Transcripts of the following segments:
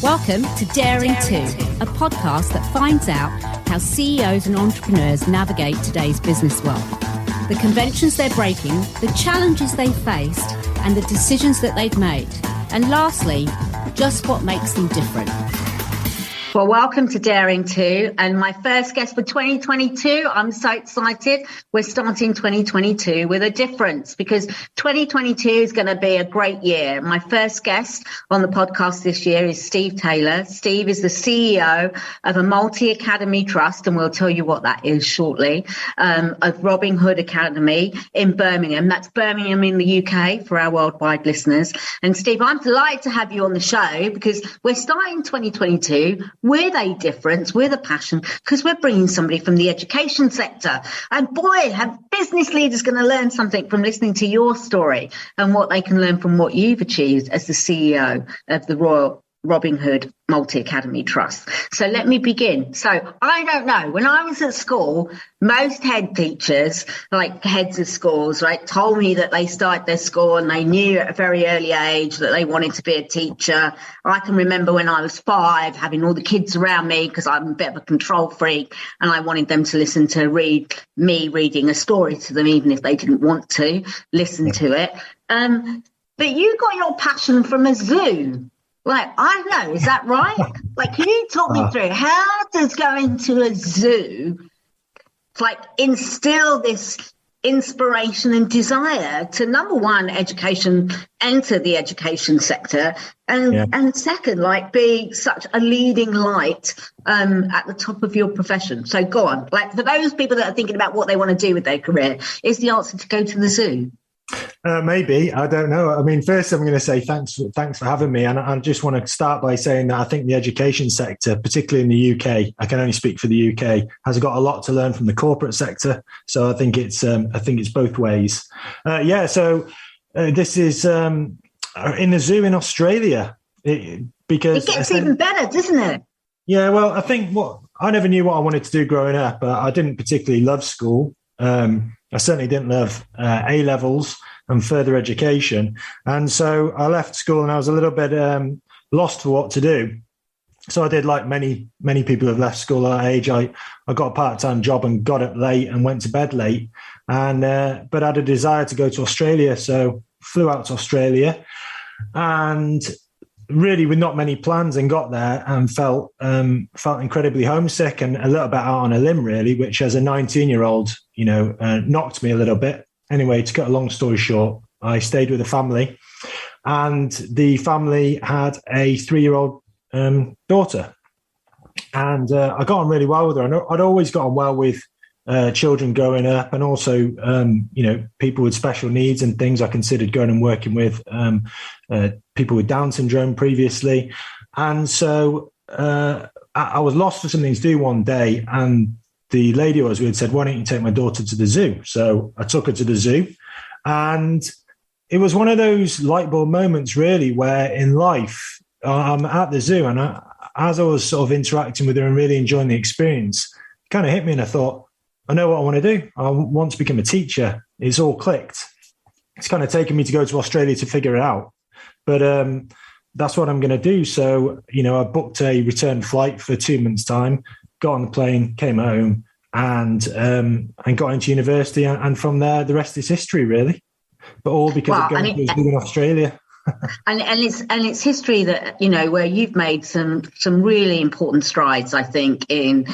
Welcome to Daring To, a podcast that finds out how CEOs and entrepreneurs navigate today's business world. The conventions they're breaking, the challenges they faced, and the decisions that they've made. And lastly, just what makes them different. Well, welcome to Daring To, and my first guest for 2022. I'm so excited. We're starting 2022 with a difference because 2022 is going to be a great year. My first guest on the podcast this year is Steve Taylor. Steve is the CEO of a multi-academy trust, and we'll tell you what that is shortly, of Robin Hood Academy in Birmingham. That's Birmingham in the UK for our worldwide listeners. And Steve, I'm delighted to have you on the show because we're starting 2022 with a difference, with a passion, because we're bringing somebody from the education sector. And boy, have business leaders going to learn something from listening to your story and what they can learn from what you've achieved as the CEO of the Robin Hood Multi-Academy Trust. So let me begin. So I don't know, when I was at school, most head teachers, like heads of schools, right, told me that they started their school and they knew at a very early age that they wanted to be a teacher. I can remember when I was 5 having all the kids around me because I'm a bit of a control freak and I wanted them to listen to me reading a story to them, even if they didn't want to listen to it. But you got your passion from a zoo. Like, I don't know, is that right? Like, can you talk me through how does going to a zoo, like, instill this inspiration and desire to, number one, enter the education sector, and second, like, be such a leading light at the top of your profession? So go on. Like, for those people that are thinking about what they want to do with their career, is the answer to go to the zoo? Maybe. I don't know. I mean, first, I'm going to say thanks for having me. And I just want to start by saying that I think the education sector, particularly in the UK, I can only speak for the UK, has got a lot to learn from the corporate sector. So I think it's both ways. So this is in the zoo in Australia because it gets even better, doesn't it? Yeah. Well, I think I never knew what I wanted to do growing up. I didn't particularly love school. I certainly didn't love A-levels and further education. And so I left school and I was a little bit lost for what to do. So I did like many people have left school at that age. I got a part-time job and got up late and went to bed late. But I had a desire to go to Australia. So flew out to Australia and really with not many plans, and got there and felt incredibly homesick and a little bit out on a limb, really, which as a 19-year-old, knocked me a little bit. Anyway, to cut a long story short, I stayed with a family, and the family had a 3-year-old daughter, and I got on really well with her. I'd always got on well with children growing up, and also people with special needs and things. I considered going and working with people with Down syndrome previously, and so I was lost for something to do one day, and the lady I was with said, "Why don't you take my daughter to the zoo?" So I took her to the zoo, and it was one of those light bulb moments, really, where in life I'm at the zoo, and as I was sort of interacting with her and really enjoying the experience, it kind of hit me, and I thought, I know what I want to do. I want to become a teacher. It's all clicked. It's kind of taken me to go to Australia to figure it out. But that's what I'm going to do. So, I booked a return flight for 2 months' time, got on the plane, came home, and got into university. And from there, the rest is history, really. But all because of going to in Australia. And it's history that, where you've made some really important strides, I think, in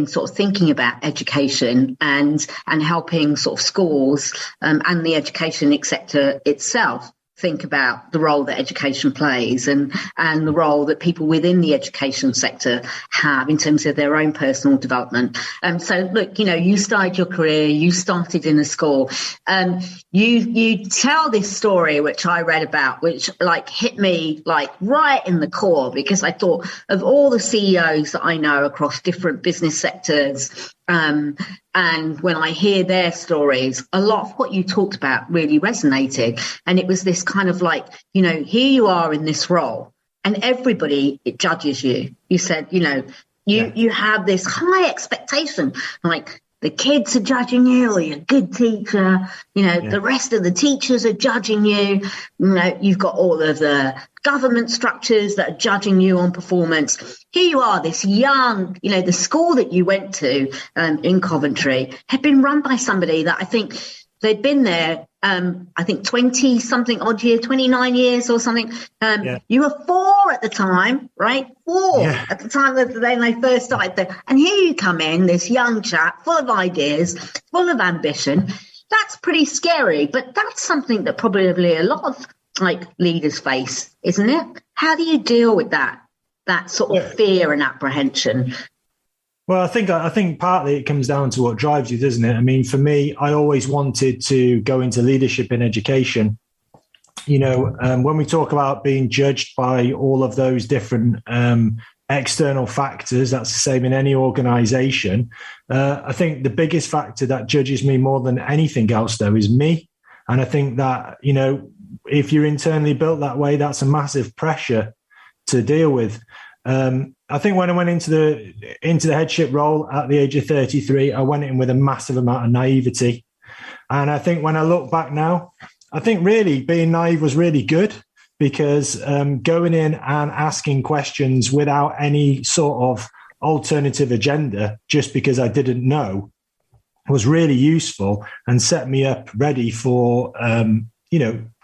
sort of thinking about education and helping sort of schools and the education sector itself think about the role that education plays and the role that people within the education sector have in terms of their own personal development. So look, you started your career, you started in a school. You tell this story, which I read about, which like hit me like right in the core, because I thought of all the CEOs that I know across different business sectors. And when I hear their stories, a lot of what you talked about really resonated. And it was this kind of like, here you are in this role and everybody judges you. You said, you have this high expectation, like the kids are judging you, or you're a good teacher. The rest of the teachers are judging you. You've got all of the government structures that are judging you on performance. Here you are, this young, the school that you went to in Coventry had been run by somebody that I think they'd been there, 20 something odd year, 29 years or something. You were 4 at the time, right? 4 at the time that they first started there. And here you come in, this young chap, full of ideas, full of ambition. That's pretty scary, but that's something that probably a lot of leaders face, isn't it? How do you deal with that sort of fear and apprehension? Well, I think partly it comes down to what drives you, doesn't it? I mean, for me, I always wanted to go into leadership in education. When we talk about being judged by all of those different external factors, that's the same in any organization. I think the biggest factor that judges me more than anything else, though, is me. And I think that, if you're internally built that way, that's a massive pressure to deal with. I think when I went into the headship role at the age of 33, I went in with a massive amount of naivety. And I think when I look back now, I think really being naive was really good, because going in and asking questions without any sort of alternative agenda, just because I didn't know, was really useful and set me up ready for,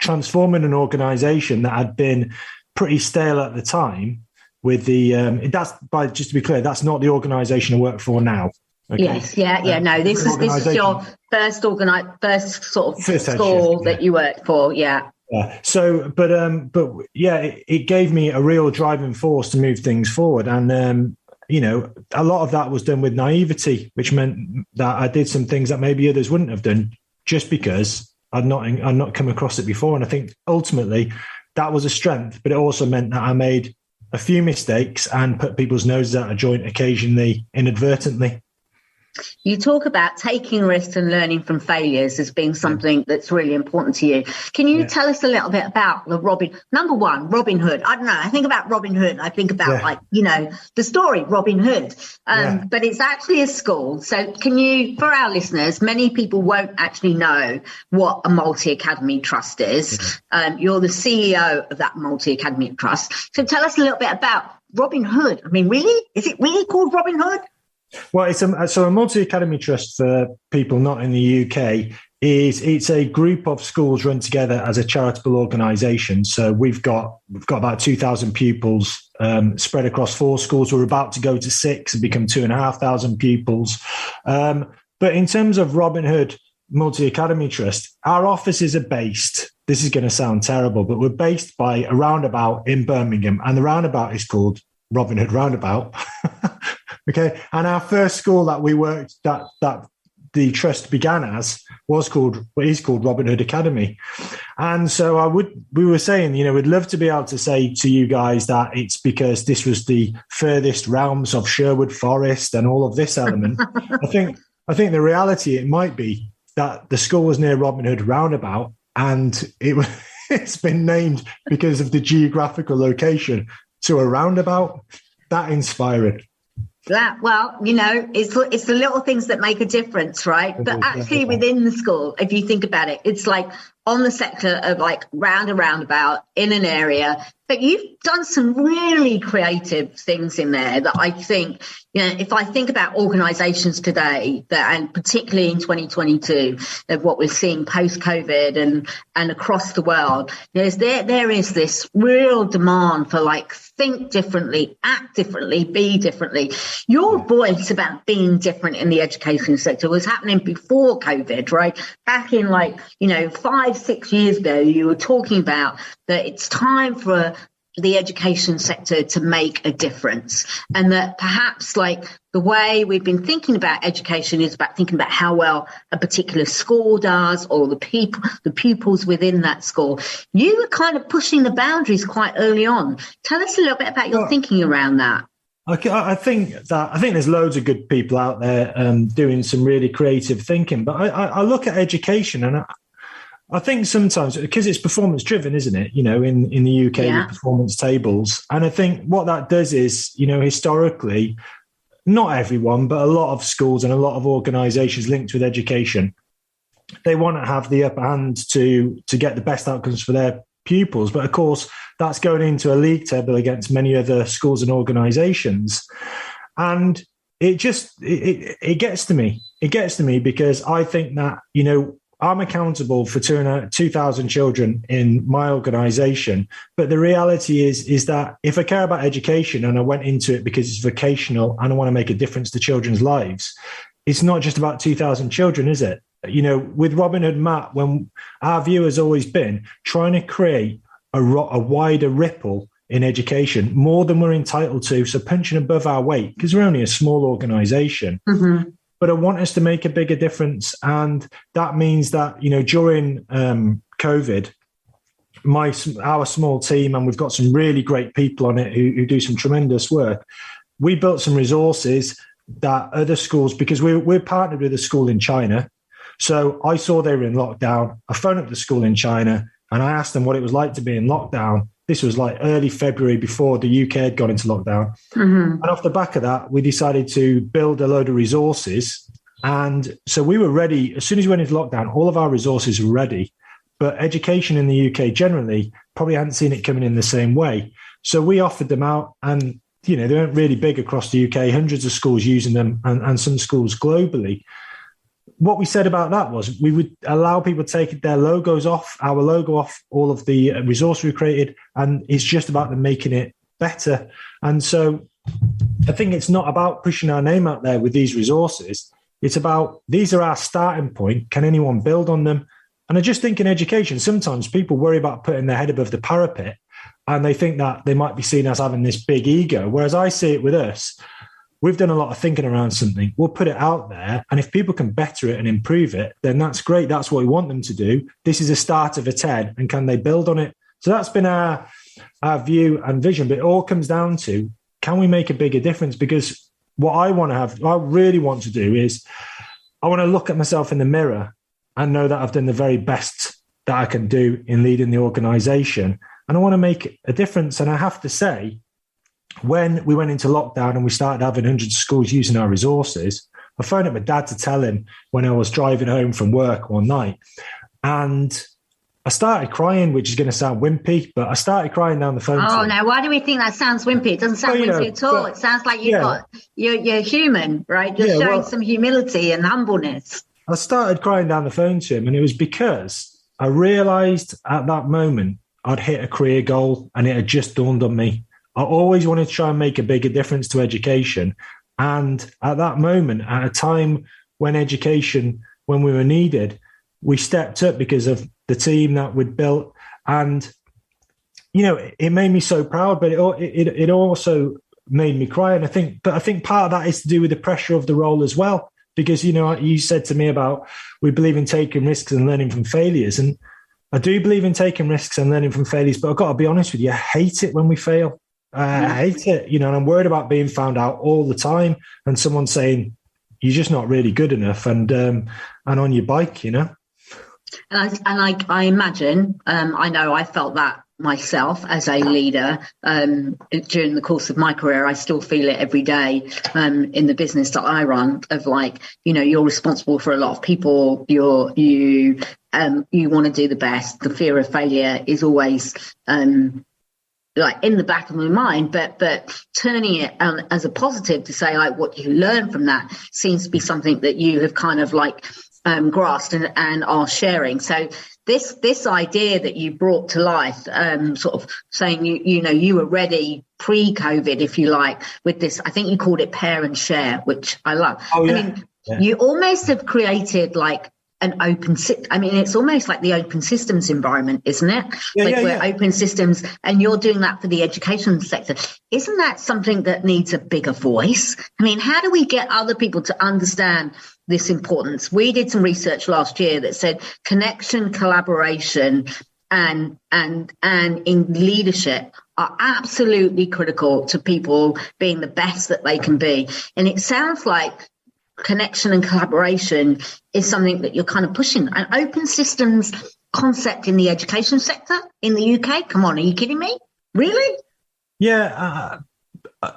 transforming an organization that had been pretty stale at the time. With just to be clear, that's not the organisation I work for now. Okay? Yes, no. This is your first sort of school that you worked for, yeah. So, but it gave me a real driving force to move things forward, and a lot of that was done with naivety, which meant that I did some things that maybe others wouldn't have done, just because I'd not come across it before. And I think ultimately that was a strength, but it also meant that I made a few mistakes and put people's noses out of joint occasionally, inadvertently. You talk about taking risks and learning from failures as being something that's really important to you. Can you tell us a little bit about number one, Robin Hood? I don't know. I think about Robin Hood. I think about the story Robin Hood, but it's actually a school. So can you, for our listeners, many people won't actually know what a multi-academy trust is. You're the CEO of that multi-academy trust. So tell us a little bit about Robin Hood. I mean, really? Is it really called Robin Hood? Well, a multi-academy trust, for people not in the UK, it's a group of schools run together as a charitable organisation. So we've got about 2,000 pupils spread across 4 schools. We're about to go to 6 and become 2,500 pupils. But in terms of Robin Hood Multi-Academy Trust, our offices are based, this is going to sound terrible, but we're based by a roundabout in Birmingham, and the roundabout is called Robin Hood Roundabout. Okay, and our first school that we worked, that the trust began as, is called Robin Hood Academy. And so we were saying, we'd love to be able to say to you guys that it's because this was the furthest realms of Sherwood Forest and all of this element. I think the reality, it might be that the school was near Robin Hood Roundabout, and it's been named because of the geographical location to a roundabout. That inspiring. It's the little things that make a difference, right? But actually within the school, if you think about it, it's like on the sector of round a roundabout in an area. But you've done some really creative things in there that I think, if I think about organisations today, and particularly in 2022, of what we're seeing post-COVID and across the world, there is this real demand for think differently, act differently, be differently. Your voice about being different in the education sector was happening before COVID, right? Back in 5-6 years ago, you were talking about that it's time for the education sector to make a difference, and that perhaps the way we've been thinking about education is about thinking about how well a particular school does, or the pupils within that school. You were kind of pushing the boundaries quite early on. Tell us a little bit about your thinking around that. I think there's loads of good people out there doing some really creative thinking, but I look at education, and I think sometimes, because it's performance driven, isn't it? In the UK, with performance tables. And I think what that does is, historically, not everyone, but a lot of schools and a lot of organisations linked with education, they want to have the upper hand to get the best outcomes for their pupils. But of course, that's going into a league table against many other schools and organisations. And it gets to me. It gets to me because I think that, I'm accountable for 2,000 children in my organisation. But the reality is that if I care about education and I went into it because it's vocational and I want to make a difference to children's lives, it's not just about 2,000 children, is it? With Robin Hood Matt, when our view has always been trying to create a wider ripple in education, more than we're entitled to. So punching above our weight, because we're only a small organisation. Mm-hmm. But I want us to make a bigger difference. And that means that, during COVID, our small team, and we've got some really great people on it who do some tremendous work, we built some resources that other schools, because we're partnered with a school in China. So I saw they were in lockdown. I phoned up the school in China and I asked them what it was like to be in lockdown. This was like early February before the UK had gone into lockdown. Mm-hmm. And off the back of that, we decided to build a load of resources. And so we were ready. As soon as we went into lockdown, all of our resources were ready. But education in the UK generally probably hadn't seen it coming in the same way. So we offered them out, and they weren't really big across the UK, hundreds of schools using them and some schools globally. What we said about that was we would allow people to take their logos off, our logo off all of the resources we created, and it's just about them making it better. And so I think it's not about pushing our name out there with these resources. It's about, these are our starting point. Can anyone build on them? And I just think in education, sometimes people worry about putting their head above the parapet and they think that they might be seen as having this big ego. Whereas I see it with us. We've done a lot of thinking around something. We'll put it out there. And if people can better it and improve it, then that's great. That's what we want them to do. This is a start of a 10. And can they build on it? So that's been our view and vision. But it all comes down to, can we make a bigger difference? Because what I really want to do is I want to look at myself in the mirror and know that I've done the very best that I can do in leading the organisation. And I want to make a difference. And I have to say, when we went into lockdown and we started having hundreds of schools using our resources, I phoned up my dad to tell him when I was driving home from work one night. And I started crying, which is going to sound wimpy, but I started crying down the phone. Oh, now why do we think that sounds wimpy? It doesn't sound wimpy at all. It sounds like you're human, right? You're showing some humility and humbleness. I started crying down the phone to him, and it was because I realised at that moment I'd hit a career goal, and it had just dawned on me. I always wanted to try and make a bigger difference to education. And at that moment, at a time when when we were needed, we stepped up because of the team that we'd built. And, it made me so proud, but it also made me cry. And I think part of that is to do with the pressure of the role as well. Because, you said to me about, we believe in taking risks and learning from failures. And I do believe in taking risks and learning from failures, but I've got to be honest with you, I hate it when we fail. I hate it, and I'm worried about being found out all the time and someone saying, you're just not really good enough and on your bike, And I imagine, I know I felt that myself as a leader during the course of my career. I still feel it every day in the business that I run of you're responsible for a lot of people. You want to do the best. The fear of failure is always in the back of my mind, but turning it as a positive to say what you learn from that seems to be something that you have kind of grasped and are sharing. So this idea that you brought to life, sort of saying you were ready pre-COVID, if you like, with this, I think you called it pair and share, which I love. Oh, yeah. You almost have created an open system. It's almost like the open systems environment, isn't it? We're open systems, and you're doing that for the education sector. Isn't that something that needs a bigger voice? How do we get other people to understand this importance? We did some research last year that said connection, collaboration, and in leadership are absolutely critical to people being the best that they can be. And it sounds like connection and collaboration is something that you're kind of pushing. An open systems concept in the education sector in the UK? Come on, are you kidding me? Really? Yeah,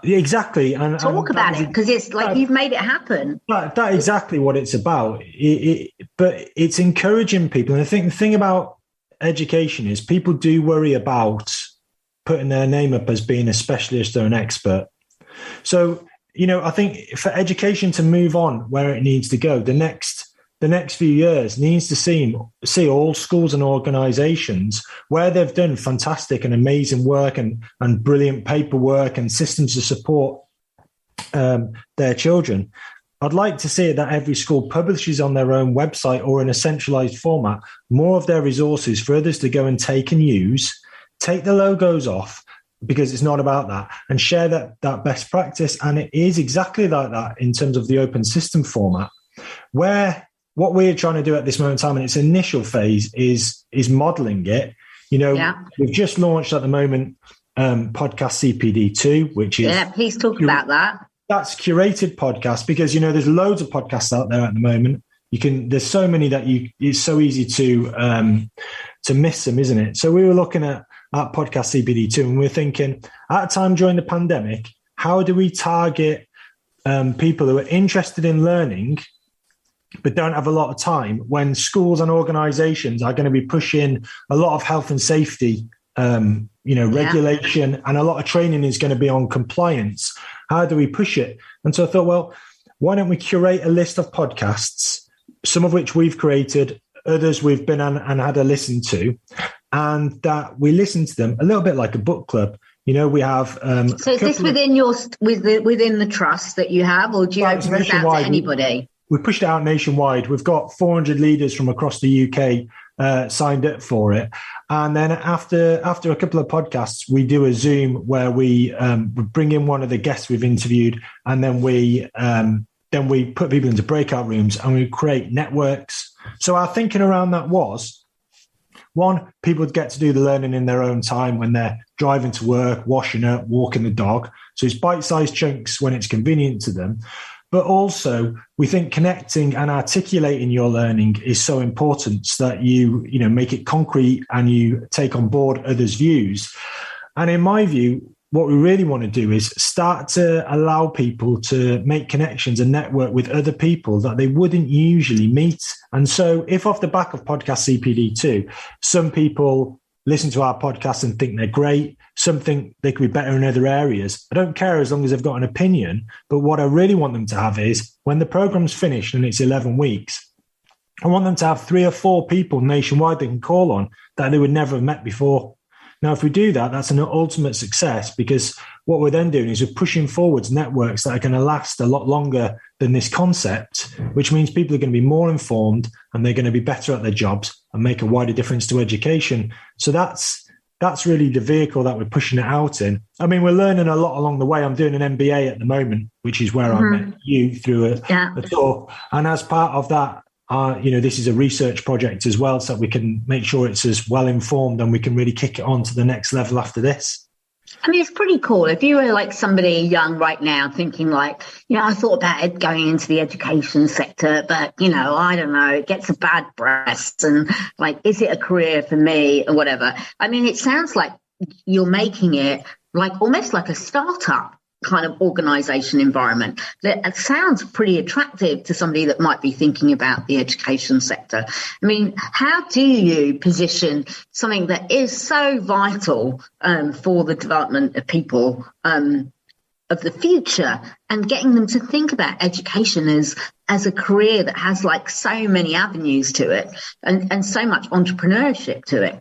Exactly. And talk about it, because it's like you've made it happen. That's exactly what it's about. But it's encouraging people. And I think the thing about education is people do worry about putting their name up as being a specialist or an expert. So, I think for education to move on where it needs to go, the next few years needs to see all schools and organizations where they've done fantastic and amazing work and brilliant paperwork and systems to support their children. I'd like to see that every school publishes on their own website or in a centralized format more of their resources for others to go and take and use, take the logos off, because it's not about that, and share that best practice. And it is exactly like that in terms of the open system format, where what we're trying to do at this moment in time in its initial phase is modeling it. We've just launched at the moment podcast CPD2, which is... Yeah, please talk about that. That's curated podcast, because, there's loads of podcasts out there at the moment. There's so many that it's so easy to miss them, isn't it? So we were looking at podcast CPD2 and we're thinking, at a time during the pandemic, how do we target people who are interested in learning but don't have a lot of time, when schools and organizations are going to be pushing a lot of health and safety, regulation, and a lot of training is going to be on compliance. How do we push it? And so I thought, well, why don't we curate a list of podcasts, some of which we've created, others we've been on and had a listen to, and that we listen to them a little bit like a book club. We have. So is this within within the trust that you have, or do you open this out to anybody? We pushed it out nationwide. We've got 400 leaders from across the UK signed up for it. And then after a couple of podcasts, we do a Zoom where we bring in one of the guests we've interviewed, and then we put people into breakout rooms and we create networks. So our thinking around that was, one, people would get to do the learning in their own time when they're driving to work, washing up, walking the dog. So it's bite-sized chunks when it's convenient to them. But also, we think connecting and articulating your learning is so important, so that you make it concrete and you take on board others' views. And in my view, what we really want to do is start to allow people to make connections and network with other people that they wouldn't usually meet. And so if off the back of podcast CPD2, some people listen to our podcast and think they're great, some think they could be better in other areas, I don't care as long as they've got an opinion. But what I really want them to have is, when the program's finished and it's 11 weeks, I want them to have 3 or 4 people nationwide they can call on that they would never have met before. Now, if we do that, that's an ultimate success, because what we're then doing is we're pushing forwards networks that are going to last a lot longer than this concept, which means people are going to be more informed and they're going to be better at their jobs and make a wider difference to education. So that's really the vehicle that we're pushing it out in. I mean, we're learning a lot along the way. I'm doing an MBA at the moment, which is where I met you through a talk. And as part of that, this is a research project as well, so that we can make sure it's as well informed and we can really kick it on to the next level after this. I mean, it's pretty cool. If you were like somebody young right now thinking like, I thought about going into the education sector, but, I don't know, it gets a bad press, and like, is it a career for me or whatever? I mean, it sounds like you're making it like almost like a startup kind of organization environment that sounds pretty attractive to somebody that might be thinking about the education sector. I mean, how do you position something that is so vital for the development of people of the future, and getting them to think about education as a career that has like so many avenues to it and so much entrepreneurship to it?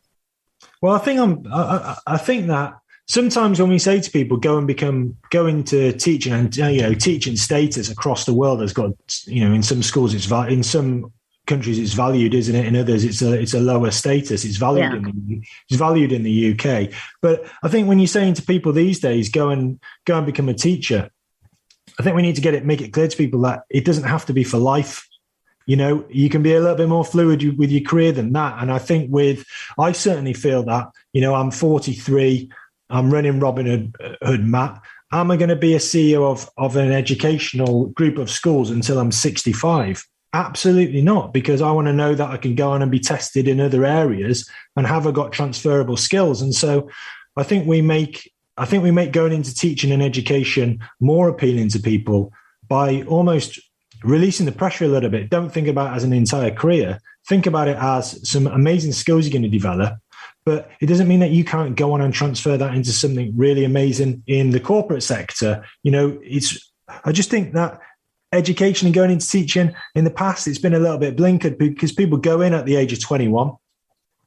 Well, I think that sometimes when we say to people, go into teaching, and teaching status across the world has got, in some schools in some countries it's valued, isn't it? In others it's a lower status. It's valued in the UK. But I think when you're saying to people these days, go and become a teacher, I think we need to make it clear to people that it doesn't have to be for life. You can be a little bit more fluid with your career than that. And I think I certainly feel that, I'm 43. I'm running Robin Hood, Matt. Am I going to be a CEO of an educational group of schools until I'm 65? Absolutely not, because I want to know that I can go on and be tested in other areas, and have I got transferable skills. And so I think we make I think we make going into teaching and education more appealing to people by almost releasing the pressure a little bit. Don't think about it as an entire career. Think about it as some amazing skills you're going to develop, but it doesn't mean that you can't go on and transfer that into something really amazing in the corporate sector. I just think that education and going into teaching in the past, it's been a little bit blinkered because people go in at the age of 21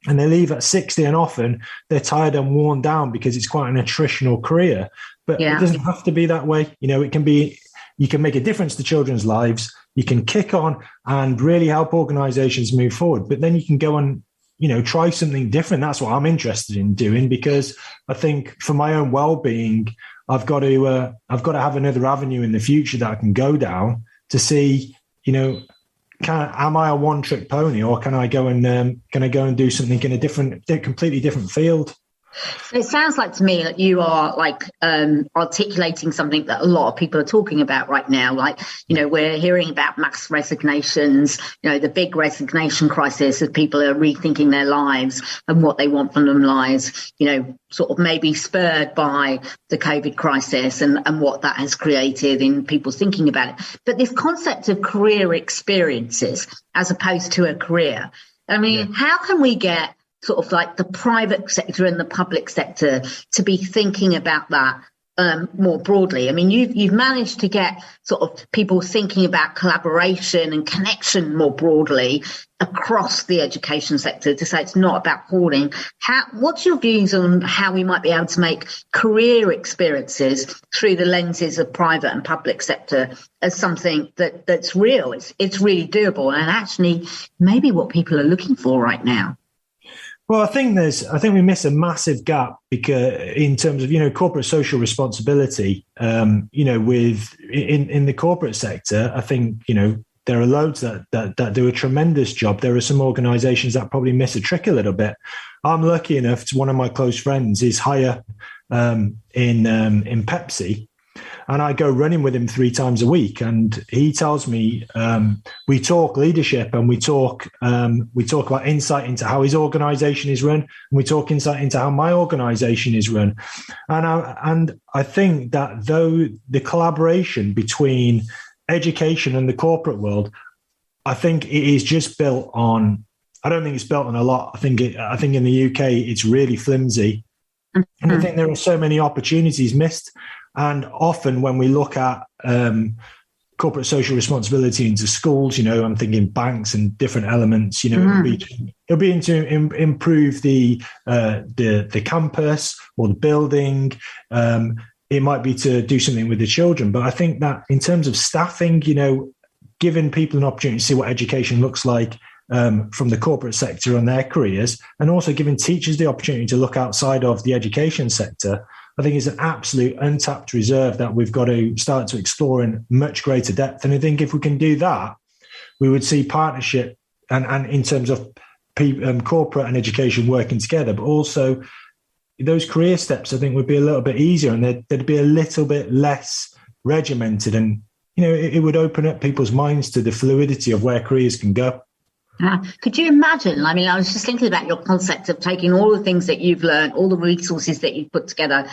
and they leave at 60, and often they're tired and worn down because it's quite an attritional career. But It doesn't have to be that way. It can be, you can make a difference to children's lives. You can kick on and really help organizations move forward. But then you can go and, try something different. That's what I'm interested in doing, because I think for my own well-being, I've got to have another avenue in the future that I can go down to see, am I a one-trick pony, or can I go and do something in a completely different field? It sounds like to me that you are articulating something that a lot of people are talking about right now. We're hearing about mass resignations, the big resignation crisis as people are rethinking their lives and what they want from their lives, sort of maybe spurred by the COVID crisis and what that has created in people thinking about it. But this concept of career experiences as opposed to a career, how can we get sort of like the private sector and the public sector to be thinking about that more broadly? You've managed to get sort of people thinking about collaboration and connection more broadly across the education sector to say it's not about hoarding. What's your views on how we might be able to make career experiences through the lenses of private and public sector as something that's real? It's really doable and actually maybe what people are looking for right now. Well, I think we miss a massive gap because in terms of, corporate social responsibility, in the corporate sector, I think, there are loads that do a tremendous job. There are some organizations that probably miss a trick a little bit. I'm lucky enough to, one of my close friends is higher in Pepsi. And I go running with him 3 times a week, and he tells me we talk leadership and we talk about insight into how his organization is run, and we talk insight into how my organization is run. And I think that though the collaboration between education and the corporate world, I think it is just built on. I don't think it's built on a lot. I think in the UK it's really flimsy, and I think there are so many opportunities missed. And often when we look at corporate social responsibility into schools, I'm thinking banks and different elements, it'll be to improve the campus or the building. It might be to do something with the children. But I think that in terms of staffing, giving people an opportunity to see what education looks like from the corporate sector and their careers, and also giving teachers the opportunity to look outside of the education sector, I think is an absolute untapped reserve that we've got to start to explore in much greater depth. And I think if we can do that, we would see partnership and in terms of corporate and education working together, but also those career steps, I think, would be a little bit easier, and they'd be a little bit less regimented. And, it would open up people's minds to the fluidity of where careers can go. Could you imagine? I was just thinking about your concept of taking all the things that you've learned, all the resources that you've put together,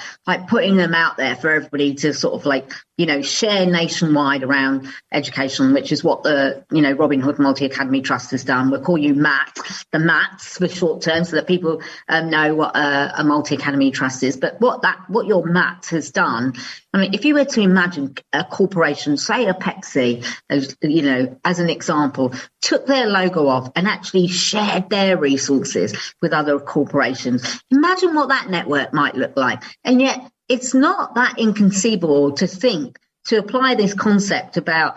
putting them out there for everybody to sort of share nationwide around education, which is what the, Robin Hood Multi-Academy Trust has done. We'll call you MAT, the MATs for short term, so that people know what a multi-academy trust is. But what your MAT has done, if you were to imagine a corporation, say a Pepsi, as an example, took their logo off and actually shared their resources with other corporations, imagine what that network might look like. And yet it's not that inconceivable to apply this concept about,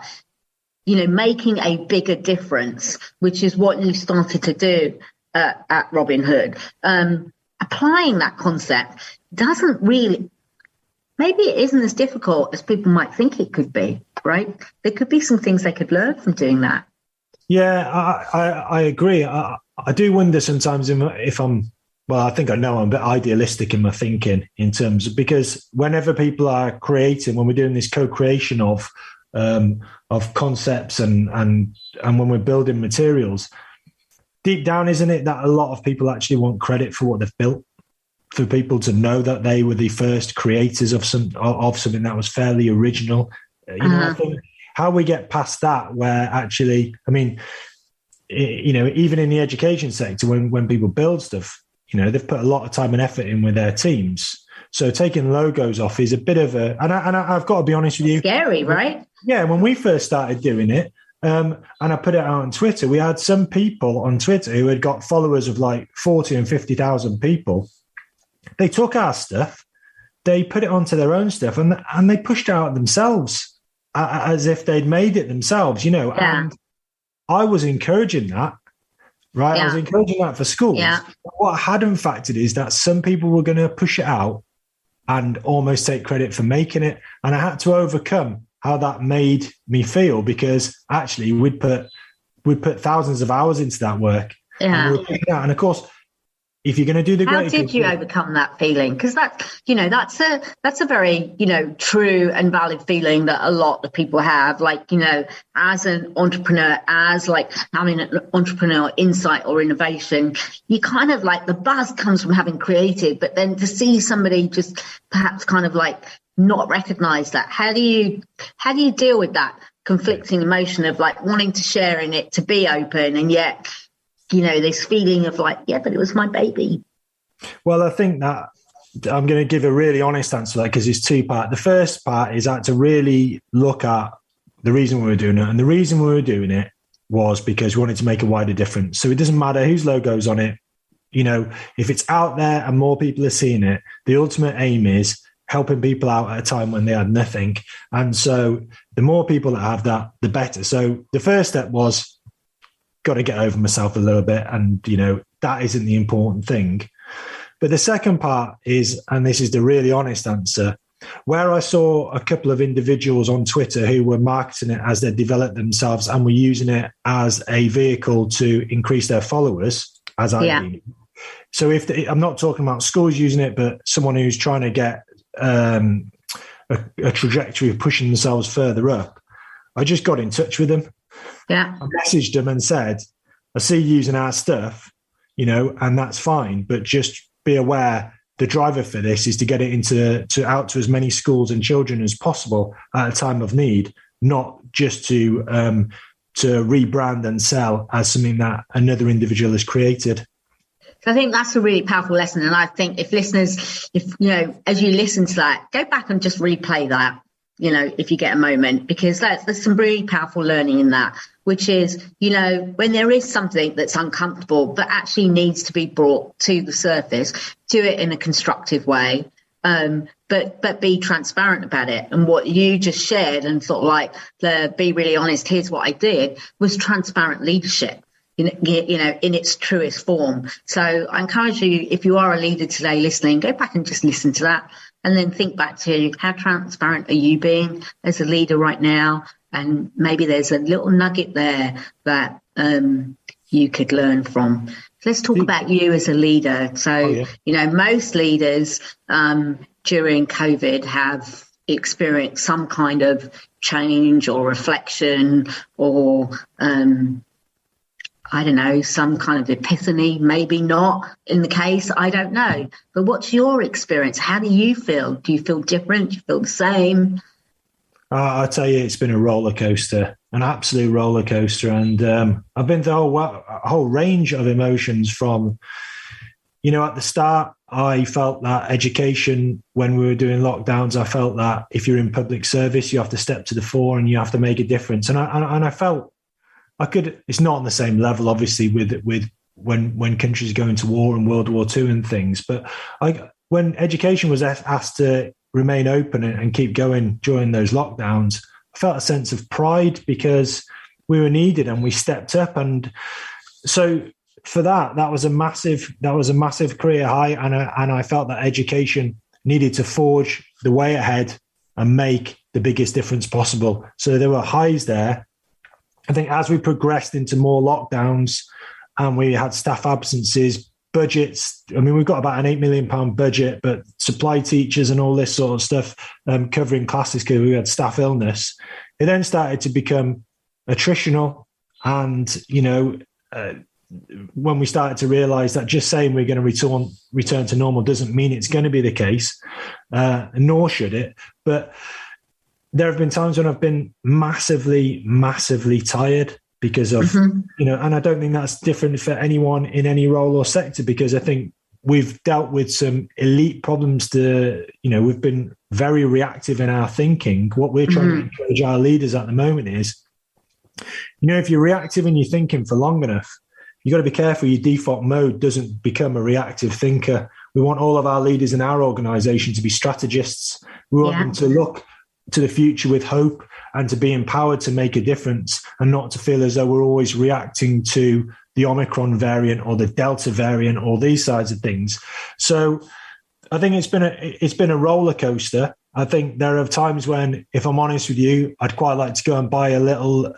making a bigger difference, which is what you started to do at Robin Hood. Applying that concept doesn't really, maybe it isn't as difficult as people might think it could be, right? There could be some things they could learn from doing that. Yeah, I agree. I do wonder sometimes if I'm, well, I think I know I'm a bit idealistic in my thinking in terms of, because whenever people are creating, when we're doing this co-creation of concepts and when we're building materials, deep down, isn't it that a lot of people actually want credit for what they've built? for people to know that they were the first creators of something that was fairly original. I think how we get past that, where actually, I mean, even in the education sector, when people build stuff, they've put a lot of time and effort in with their teams. So taking logos off is a bit of I've got to be honest with you. Scary, right? Yeah. When we first started doing it, and I put it out on Twitter, we had some people on Twitter who had got followers of like 40 and 50,000 people. They took our stuff, they put it onto their own stuff, and they pushed it out themselves as if they'd made it themselves, and I was encouraging that, right? Yeah. I was encouraging that for schools. Yeah. What I hadn't factored is that some people were going to push it out and almost take credit for making it. And I had to overcome how that made me feel, because actually we'd put thousands of hours into that work. Yeah. And of course, if you're going to do the how did you overcome that feeling? Because that's a very true and valid feeling that a lot of people have, like as an entrepreneur, as like having an entrepreneurial insight or innovation, you kind of like the buzz comes from having created, but then to see somebody just perhaps kind of like not recognize that, how do you deal with that conflicting emotion of like wanting to share in it, to be open, and yet this feeling of like, yeah, but it was my baby? Well, I think that I'm going to give a really honest answer to that, because it's two parts. The first part is to really look at the reason we were doing it. And the reason we were doing it was because we wanted to make a wider difference. So it doesn't matter whose logo's on it. If it's out there and more people are seeing it, the ultimate aim is helping people out at a time when they had nothing. And so the more people that have that, the better. So the first step was, got to get over myself a little bit, and that isn't the important thing. But the second part is, and this is the really honest answer, where I saw a couple of individuals on Twitter who were marketing it as they developed themselves and were using it as a vehicle to increase their followers, as I do. So I'm not talking about schools using it, but someone who's trying to get a trajectory of pushing themselves further up, I just got in touch with them. Yeah, I messaged them and said, I see you using our stuff, and that's fine, but just be aware the driver for this is to get it out to as many schools and children as possible at a time of need, not just to rebrand and sell as something that another individual has created. So I think that's a really powerful lesson. And I think if listeners, as you listen to that, go back and just replay that, if you get a moment, because there's some really powerful learning in that, which is, when there is something that's uncomfortable but actually needs to be brought to the surface, do it in a constructive way, but be transparent about it. And what you just shared and sort of like be really honest, here's what I did, was transparent leadership. In its truest form. So I encourage you, if you are a leader today listening, go back and just listen to that, and then think back to how transparent are you being as a leader right now? And maybe there's a little nugget there that you could learn from. So let's talk about you as a leader. So, most leaders during COVID have experienced some kind of change or reflection or I don't know, some kind of epiphany, maybe not in the case, I don't know. But what's your experience? How do you feel? Do you feel different? Do you feel the same? I'll tell you, it's been a roller coaster, an absolute roller coaster. And I've been through a whole range of emotions from, at the start, I felt that education, when we were doing lockdowns, I felt that if you're in public service, you have to step to the fore and you have to make a difference. And I felt, it's not on the same level, obviously, with when countries go into war and World War II and things. But when education was asked to remain open and keep going during those lockdowns, I felt a sense of pride because we were needed and we stepped up. And so for that was a massive career high. And I felt that education needed to forge the way ahead and make the biggest difference possible. So there were highs there. I think as we progressed into more lockdowns and we had staff absences, budgets, we've got about an £8 million budget, but supply teachers and all this sort of stuff covering classes because we had staff illness. It then started to become attritional and, when we started to realize that just saying we're going to return to normal doesn't mean it's going to be the case, nor should it. But there have been times when I've been massively, massively tired because of, and I don't think that's different for anyone in any role or sector, because I think we've dealt with some elite problems we've been very reactive in our thinking. What we're trying to encourage our leaders at the moment is, if you're reactive in your thinking for long enough, you've got to be careful your default mode doesn't become a reactive thinker. We want all of our leaders in our organization to be strategists. We want them to look to the future with hope and to be empowered to make a difference, and not to feel as though we're always reacting to the Omicron variant or the Delta variant or these sides of things. So I think it's been a roller coaster. I think there are times when, if I'm honest with you, I'd quite like to go and buy a little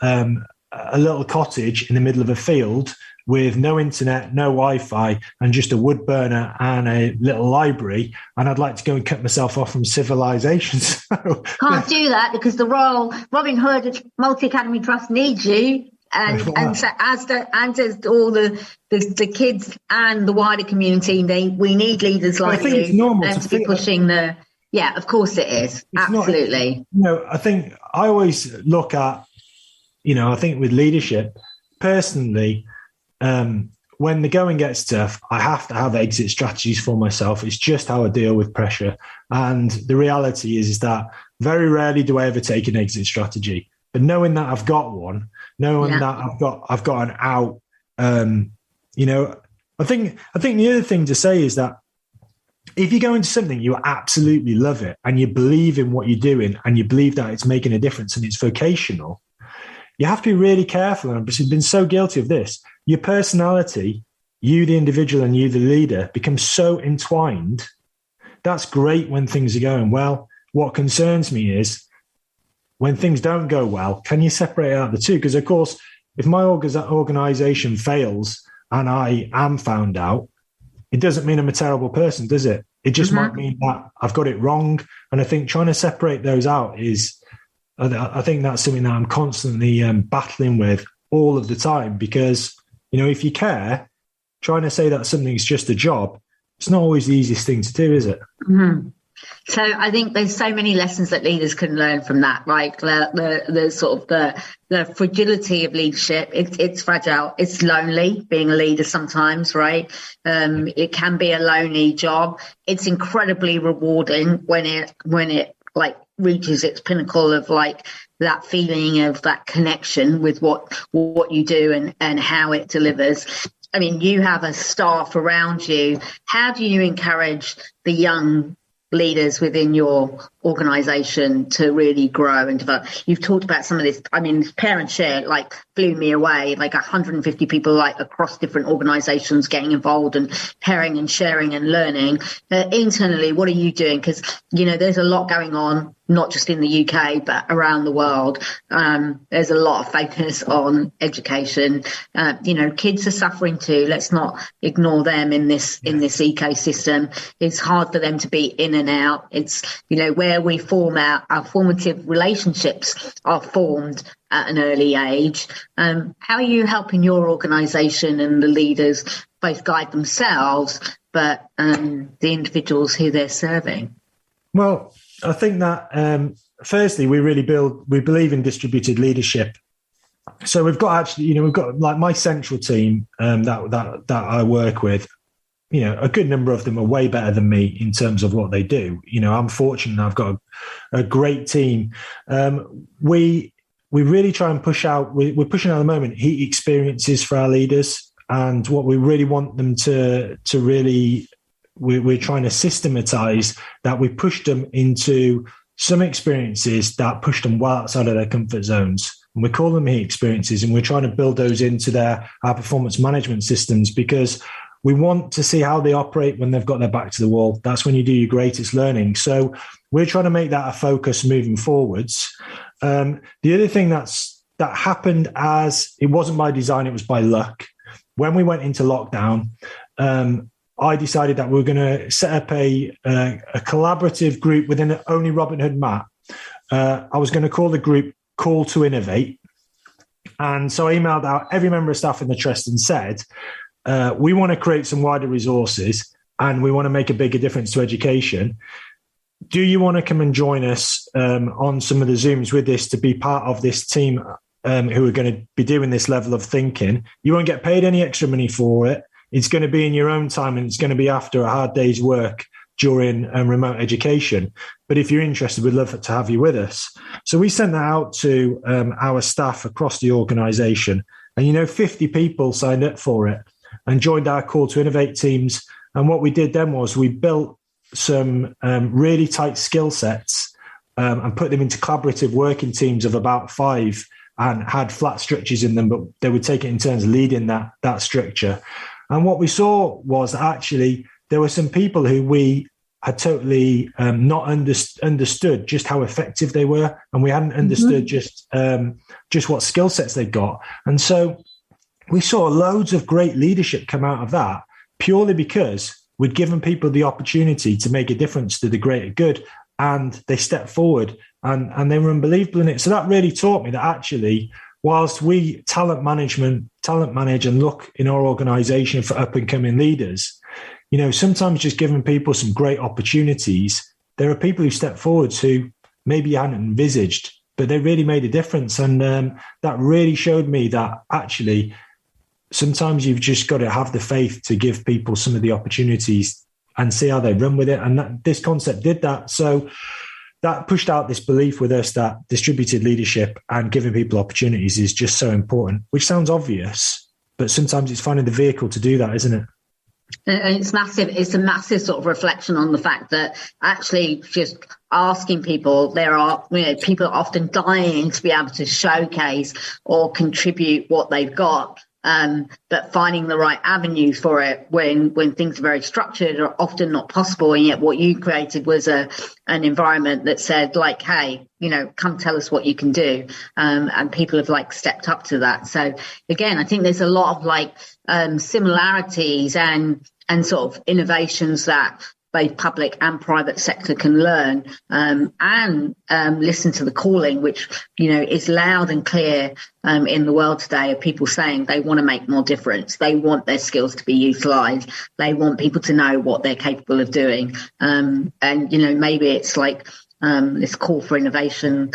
cottage in the middle of a field with no internet, no Wi-Fi, and just a wood burner and a little library. And I'd like to go and cut myself off from civilization. Can't do that, because the Royal Robin Hood Multi-Academy Trust needs you. And so as all the kids and the wider community, we need leaders like you. It's normal to be pushing the. Yeah, of course it is. Absolutely. I think I always look at, I think with leadership, personally, when the going gets tough, I have to have exit strategies for myself. It's just how I deal with pressure. And the reality is that very rarely do I ever take an exit strategy. But knowing that I've got one, knowing that I've got an out, I think the other thing to say is that if you go into something, you absolutely love it and you believe in what you're doing and you believe that it's making a difference and it's vocational, you have to be really careful. And I've been so guilty of this. Your personality, you, the individual, and you, the leader, become so entwined. That's great when things are going well. What concerns me is when things don't go well, can you separate out the two? Because, of course, if my organization fails and I am found out, it doesn't mean I'm a terrible person, does it? It just might mean that I've got it wrong. And I think trying to separate those out I think that's something that I'm constantly battling with all of the time, because, if you care, trying to say that something's just a job, it's not always the easiest thing to do, is it? Mm-hmm. So I think there's so many lessons that leaders can learn from that, right? The sort of the fragility of leadership. It's fragile. It's lonely being a leader sometimes, right? It can be a lonely job. It's incredibly rewarding when it like reaches its pinnacle of like that feeling of that connection with what you do and how it delivers. I mean, you have a staff around you. How do you encourage the young leaders within your organization to really grow and develop? You've talked about some of this. I mean, Parent Share like blew me away, like 150 people like across different organizations getting involved and pairing and sharing and learning. Internally, what are you doing? Because, there's a lot going on, not just in the UK, but around the world. There's a lot of focus on education. Kids are suffering too. Let's not ignore them in this ecosystem. It's hard for them to be in and out. It's, where we form our formative relationships are formed at an early age. How are you helping your organization and the leaders both guide themselves, but the individuals who they're serving? Well, I think that firstly, we believe in distributed leadership. So we've got like my central team that I work with. A good number of them are way better than me in terms of what they do. I'm fortunate. I've got a great team. We really try and push out. We're pushing out at the moment heat experiences for our leaders, and what we really want them to really. We're trying to systematize that. We push them into some experiences that push them well outside of their comfort zones. And we call them heat experiences, and we're trying to build those into our performance management systems, because we want to see how they operate when they've got their back to the wall. That's when you do your greatest learning. So we're trying to make that a focus moving forwards. The other thing that happened, as it wasn't by design, it was by luck. When we went into lockdown, I decided that we were going to set up a collaborative group within only Robin Hood Matt. I was going to call the group Call to Innovate. And so I emailed out every member of staff in the trust and said, we want to create some wider resources and we want to make a bigger difference to education. Do you want to come and join us on some of the Zooms with this to be part of this team who are going to be doing this level of thinking? You won't get paid any extra money for it. It's going to be in your own time and it's going to be after a hard day's work during remote education. But if you're interested, we'd love to have you with us. So we sent that out to our staff across the organisation. And, 50 people signed up for it and joined our call to innovate teams. And what we did then was we built some really tight skill sets and put them into collaborative working teams of about 5 and had flat structures in them, but they would take it in turns leading that structure. And what we saw was actually there were some people who we had totally not understood just how effective they were, and we hadn't understood just what skill sets they got. And so we saw loads of great leadership come out of that purely because we'd given people the opportunity to make a difference to the greater good, and they stepped forward and they were unbelievable in it. So that really taught me that actually, whilst we talent manage and look in our organisation for up and coming leaders, sometimes just giving people some great opportunities, there are people who step forwards who maybe you hadn't envisaged, but they really made a difference. And that really showed me that actually sometimes you've just got to have the faith to give people some of the opportunities and see how they run with it. And this concept did that. So that pushed out this belief with us that distributed leadership and giving people opportunities is just so important, which sounds obvious, but sometimes it's finding the vehicle to do that, isn't it? And it's massive. It's a massive sort of reflection on the fact that actually just asking people, there are, people are often dying to be able to showcase or contribute what they've got. But finding the right avenues for it when things are very structured are often not possible. And yet what you created was an environment that said like, hey, come tell us what you can do. And people have stepped up to that. So again, I think there's a lot of similarities and sort of innovations that both public and private sector can learn and listen to the calling, which, is loud and clear in the world today, of people saying they want to make more difference. They want their skills to be utilised. They want people to know what they're capable of doing. And, maybe it's this call for innovation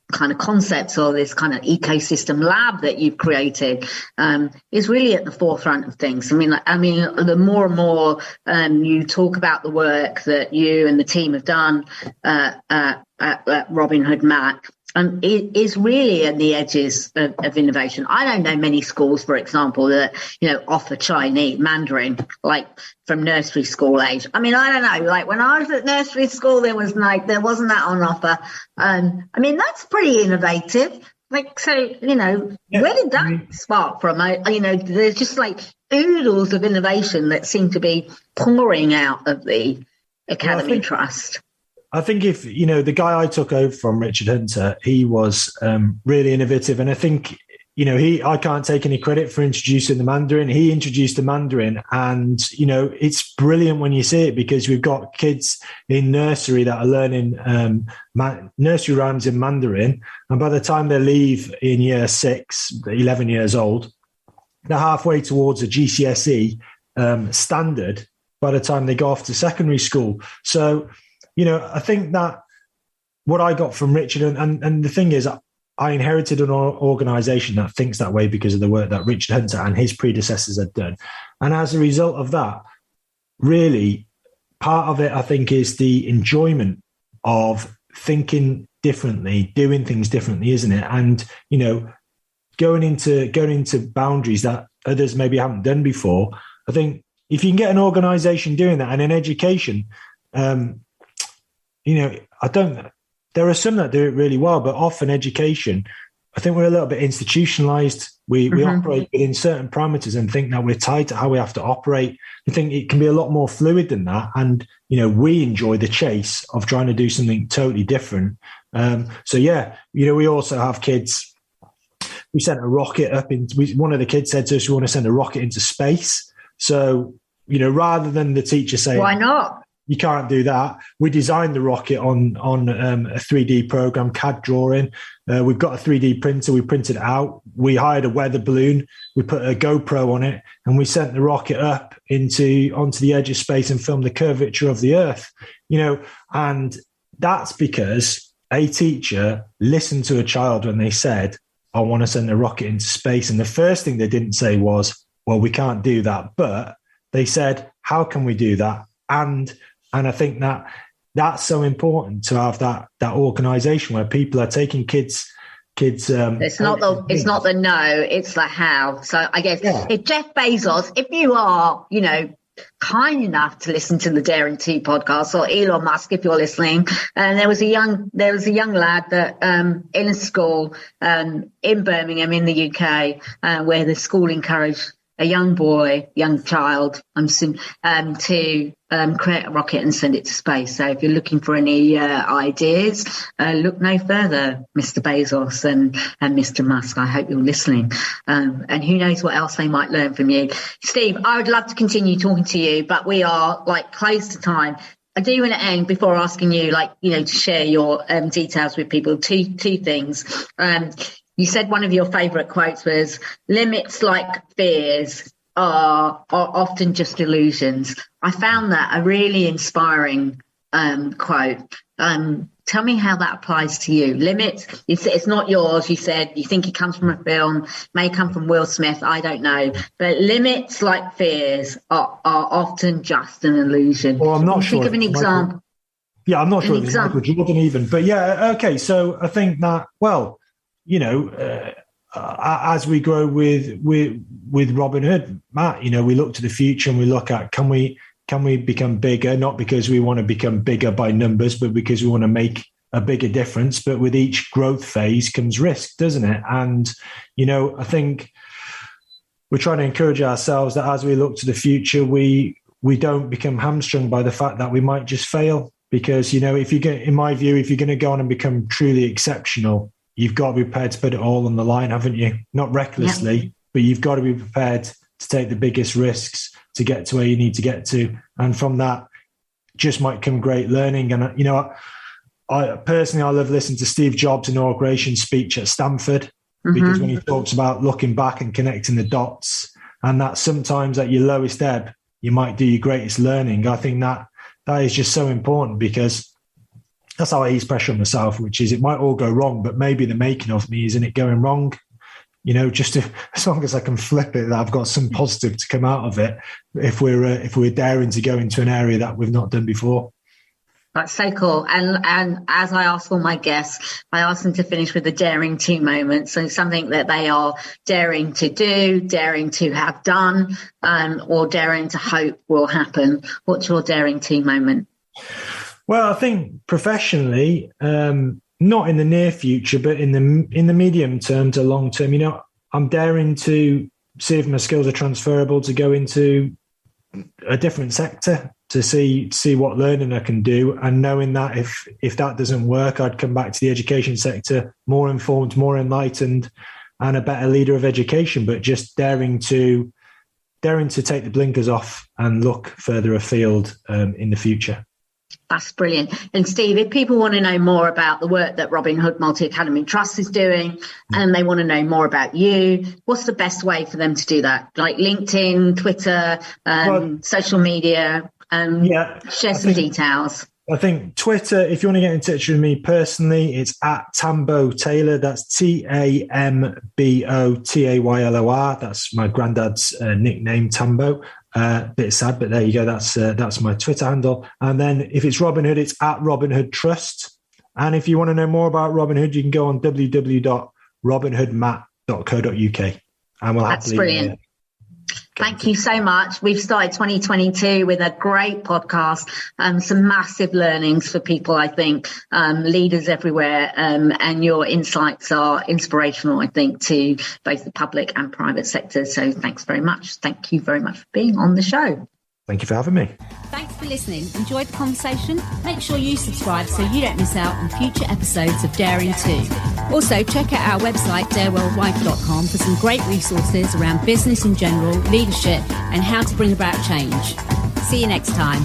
kind of concepts or this kind of ecosystem lab that you've created is really at the forefront of things. I mean, the more and more you talk about the work that you and the team have done at Robin Hood Mac, it is really at the edges of innovation. I don't know many schools, for example, that, offer Chinese Mandarin, from nursery school age. I mean, I don't know, when I was at nursery school, there wasn't that on offer. That's pretty innovative. Where did that spark from? There's just oodles of innovation that seem to be pouring out of the Academy Trust. I think if, the guy I took over from, Richard Hunter, he was really innovative. And I think, I can't take any credit for introducing the Mandarin. He introduced the Mandarin and, it's brilliant when you see it because we've got kids in nursery that are learning nursery rhymes in Mandarin. And by the time they leave in year 6, 11 years old, they're halfway towards a GCSE standard by the time they go off to secondary school. So, I think that what I got from Richard, and the thing is, I inherited an organisation that thinks that way because of the work that Richard Hunter and his predecessors had done. And as a result of that, really, part of it, I think, is the enjoyment of thinking differently, doing things differently, isn't it? And, going into boundaries that others maybe haven't done before. I think if you can get an organisation doing that, and in education, there are some that do it really well, but often education, I think we're a little bit institutionalized. We operate within certain parameters and think that we're tied to how we have to operate. I think it can be a lot more fluid than that. And, we enjoy the chase of trying to do something totally different. We also have kids. We sent a rocket up one of the kids said to us, we want to send a rocket into space. So, rather than the teacher saying, why not? you can't do that. We designed the rocket on a 3D program, CAD drawing. We've got a 3D printer. We printed it out. We hired a weather balloon. We put a GoPro on it, and we sent the rocket up onto the edge of space and filmed the curvature of the Earth. And that's because a teacher listened to a child when they said, I want to send a rocket into space. And the first thing they didn't say was, well, we can't do that. But they said, how can we do that? And I think that's so important to have that organization where people are taking kids. It's not the no, it's the how. So I guess if Jeff Bezos, if you are, kind enough to listen to the Daring 2 podcast, or Elon Musk, if you're listening, and there was a young lad that in a school in Birmingham in the UK where the school encouraged a young child, to create a rocket and send it to space. So if you're looking for any ideas, look no further, Mr. Bezos and Mr. Musk. I hope you're listening. And who knows what else they might learn from you. Steve, I would love to continue talking to you, but we are close to time. I do want to end before asking you, to share your details with people. Two things. You said one of your favourite quotes was, limits like fears are often just illusions. I found that a really inspiring quote. Tell me how that applies to you. Limits, it's not yours. You said you think it comes from a film, may come from Will Smith, I don't know. But limits like fears are often just an illution. Well, I'm not sure. Think of an example. Yeah, I'm not sure if it's Michael Jordan even. But yeah, okay. So I think that, as we grow with Robin Hood, Matt, we look to the future and we look at, can we become bigger, not because we want to become bigger by numbers, but because we want to make a bigger difference. But with each growth phase comes risk, doesn't it? And, I think we're trying to encourage ourselves that as we look to the future, we don't become hamstrung by the fact that we might just fail. Because, in my view, if you're going to go on and become truly exceptional, you've got to be prepared to put it all on the line, haven't you? Not recklessly, but you've got to be prepared to take the biggest risks to get to where you need to get to. And from that just might come great learning. And, I personally love listening to Steve Jobs' inauguration speech at Stanford, because when he talks about looking back and connecting the dots, and that sometimes at your lowest ebb, you might do your greatest learning. I think that is just so important, because that's how I ease pressure on myself, which is it might all go wrong, but maybe the making of me isn't it going wrong. As long as I can flip it, that I've got some positive to come out of it. If we're daring to go into an area that we've not done before. That's so cool. And as I ask all my guests, I ask them to finish with a daring 2 moment. So something that they are daring to do, daring to have done, or daring to hope will happen. What's your daring 2 moment? Well, I think professionally, not in the near future, but in the medium term to long term, I'm daring to see if my skills are transferable to go into a different sector, to see what learning I can do, and knowing that if that doesn't work, I'd come back to the education sector more informed, more enlightened, and a better leader of education. But just daring to take the blinkers off and look further afield in the future. That's brilliant. And Steve, if people want to know more about the work that Robin Hood Multi-Academy Trust is doing, and they want to know more about you, what's the best way for them to do that? Like LinkedIn, Twitter, social media, share some details. I think Twitter, if you want to get in touch with me personally, it's at Tambo Taylor. That's TAMBOTAYLOR. That's my granddad's nickname, Tambo. Bit sad, but there you go. That's my Twitter handle. And then if it's Robin Hood, it's at Robin Hood Trust. And if you want to know more about Robin Hood, you can go on www.robinhoodmatt.co.uk. And we'll That's brilliant. Thank you so much. We've started 2022 with a great podcast, some massive learnings for people, I think, leaders everywhere. And your insights are inspirational, I think, to both the public and private sector. So thanks very much. Thank you very much for being on the show. Thank you for having me. Thanks for listening. Enjoyed the conversation? Make sure you subscribe so you don't miss out on future episodes of Daring 2. Also, check out our website, dareworldwide.com, for some great resources around business in general, leadership, and how to bring about change. See you next time.